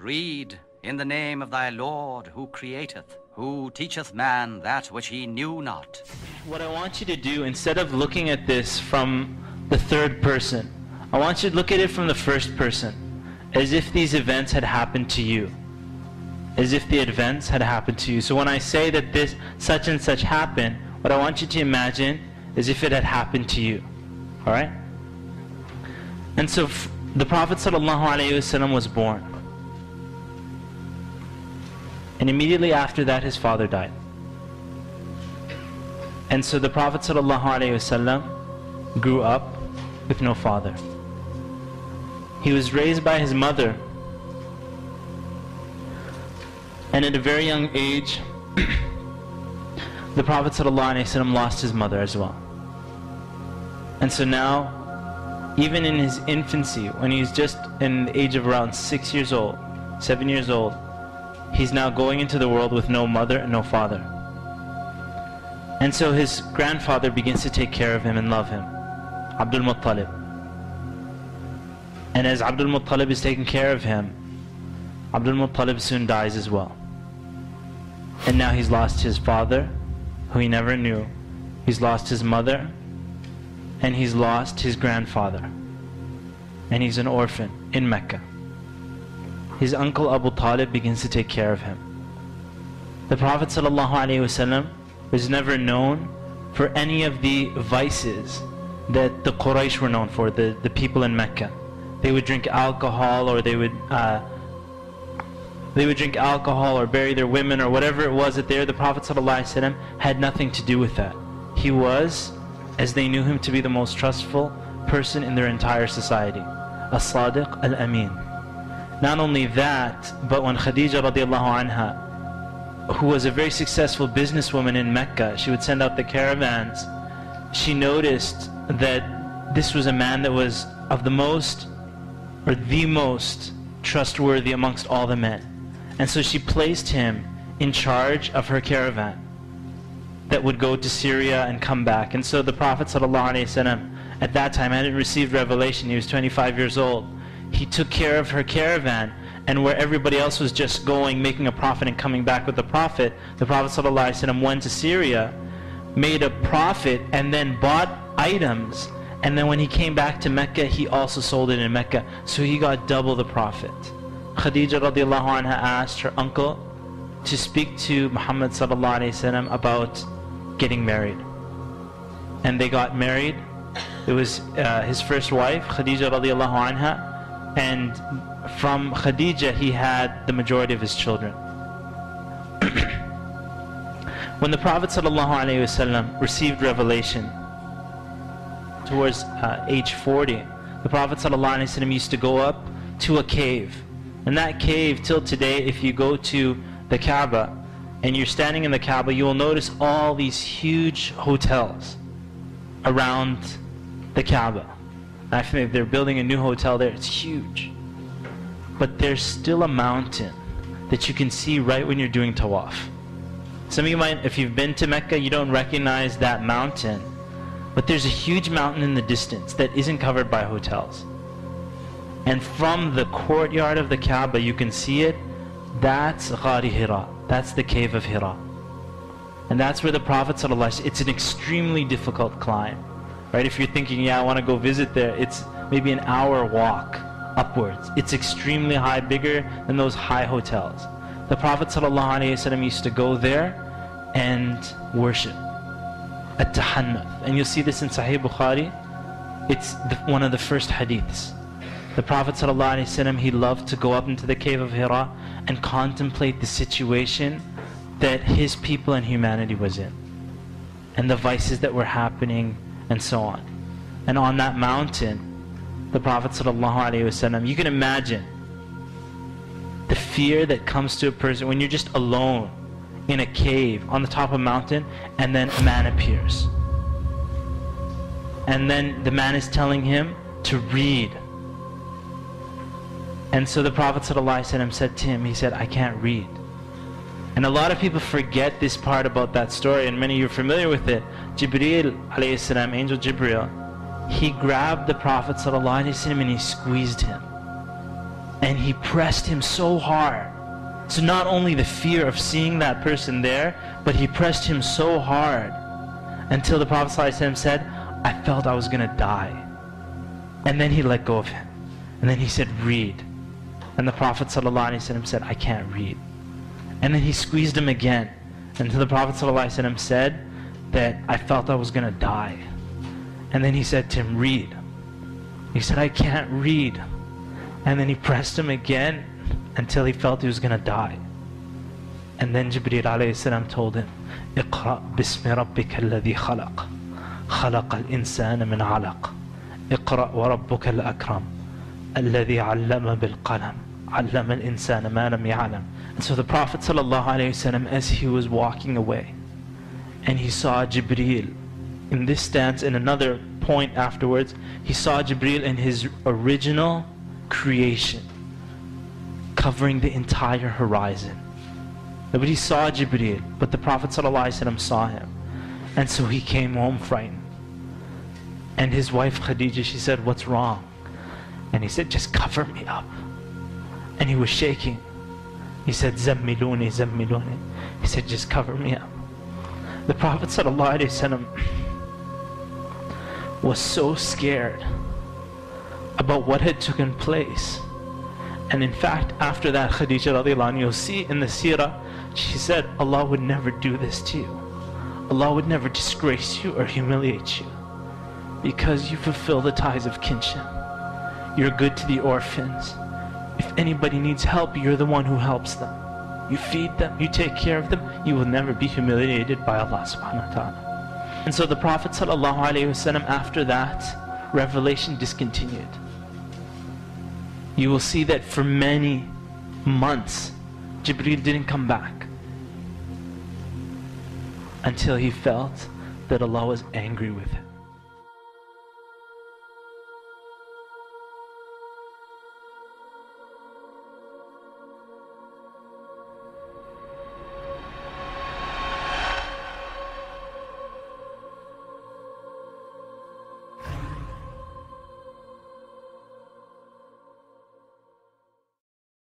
Read in the name of thy Lord who createth, who teacheth man that which he knew not. What I want you to do, instead of looking at this from the third person, I want you to look at it from the first person, as if these events had happened to you. As if the events had happened to you. So when I say that this such and such happened, what I want you to imagine is if it had happened to you. Alright? And so the Prophet ﷺ was born. And immediately after that his father died. And so the Prophet ﷺ grew up with no father. He was raised by his mother. And at a very young age, the Prophet ﷺ lost his mother as well. And so now, even in his infancy, when he's just in the age of around 6 years old, 7 years old, he's now going into the world with no mother and no father. And so his grandfather begins to take care of him and love him, Abdul Muttalib. And as Abdul Muttalib is taking care of him, Abdul Muttalib soon dies as well. And now he's lost his father, who he never knew. He's lost his mother, and he's lost his grandfather. And he's an orphan in Mecca. His uncle Abu Talib begins to take care of him. The Prophet ﷺ was never known for any of the vices that the Quraysh were known for, the people in Mecca. They would drink alcohol, or they would drink alcohol or bury their women or whatever it was that they were. The Prophet ﷺ had nothing to do with that. He was, as they knew him to be, the most trustful person in their entire society. As-Sadiq al-Amin. Not only that, but when Khadija radiallahu anha, who was a very successful businesswoman in Mecca, she would send out the caravans, she noticed that this was a man that was of the most, or the most trustworthy amongst all the men. And so she placed him in charge of her caravan that would go to Syria and come back. And so the Prophet ﷺ at that time hadn't received revelation. He was 25 years old. He took care of her caravan, and where everybody else was just going, making a profit and coming back with the Prophet, the Prophet ﷺ went to Syria, made a profit, and then bought items. And then when he came back to Mecca, he also sold it in Mecca. So he got double the profit. Khadija radiallahu anha asked her uncle to speak to Muhammad sallallahu alayhi wasallam about getting married. And they got married. It was his first wife, Khadija radiallahu anha. And from Khadija, he had the majority of his children. When the Prophet sallallahu alayhi wasallam received revelation towards age 40, the Prophet ﷺ used to go up to a cave. And that cave, till today, if you go to the Kaaba and you're standing in the Kaaba, you will notice all these huge hotels around the Kaaba. I think they're building a new hotel there. It's huge. But there's still a mountain that you can see right when you're doing tawaf. Some of you might, if you've been to Mecca, you don't recognize that mountain. But there's a huge mountain in the distance that isn't covered by hotels. And from the courtyard of the Kaaba, you can see it. That's Ghari Hira. That's the cave of Hira. And that's where the Prophet ﷺ, it's an extremely difficult climb. Right? If you're thinking, yeah, I want to go visit there, it's maybe an hour walk upwards. It's extremely high, bigger than those high hotels. The Prophet ﷺ used to go there and worship. At-Tahannuth. And you'll see this in Sahih Bukhari. It's one of the first hadiths. The Prophet ﷺ, he loved to go up into the cave of Hira and contemplate the situation that his people and humanity was in, and the vices that were happening, and so on. And on that mountain, the Prophet ﷺ, you can imagine the fear that comes to a person when you're just alone in a cave on the top of a mountain, and then a man appears. And then the man is telling him to read. And so the Prophet ﷺ said to him, he said, I can't read. And a lot of people forget this part about that story, and many of you are familiar with it. Jibreel alayhi salam, Angel Jibreel, he grabbed the Prophet ﷺ and he squeezed him. and he pressed him so hard. So not only the fear of seeing that person there, but he pressed him so hard until the Prophet ﷺ said, I felt I was going to die. And then he let go of him. And then he said, read. And the Prophet ﷺ said, I can't read. And then he squeezed him again until the Prophet ﷺ said that I felt I was going to die. And then he said to him, read. He said, I can't read. And then he pressed him again until he felt he was going to die. And then Jibreel alayhi salam told him, اقرأ باسم ربك الذي خلق خلق الإنسان من علق اقرأ وربك الأكرم الذي علم بالقلم علم الإنسان ما لم يعلم. And so the Prophet ﷺ, as he was walking away, and he saw Jibreel in this stance, in another point afterwards, he saw Jibreel in his original creation, covering the entire horizon. Nobody saw Jibreel, but the Prophet ﷺ saw him. And so he came home frightened. And his wife Khadija, she said, what's wrong? And he said, just cover me up. And he was shaking. He said, Zammiluni, Zammiluni. He said, just cover me up. The Prophet ﷺ was so scared about what had taken place. And in fact, after that, Khadija radiallahu anha, you'll see in the seerah, she said, Allah would never do this to you. Allah would never disgrace you or humiliate you, because you fulfill the ties of kinship. You're good to the orphans. If anybody needs help, you're the one who helps them. You feed them, you take care of them, you will never be humiliated by Allah subhanahu wa ta'ala. And so the Prophet sallallahu alayhi wasallam, after that, revelation discontinued. You will see that for many months, Jibreel didn't come back until he felt that Allah was angry with him.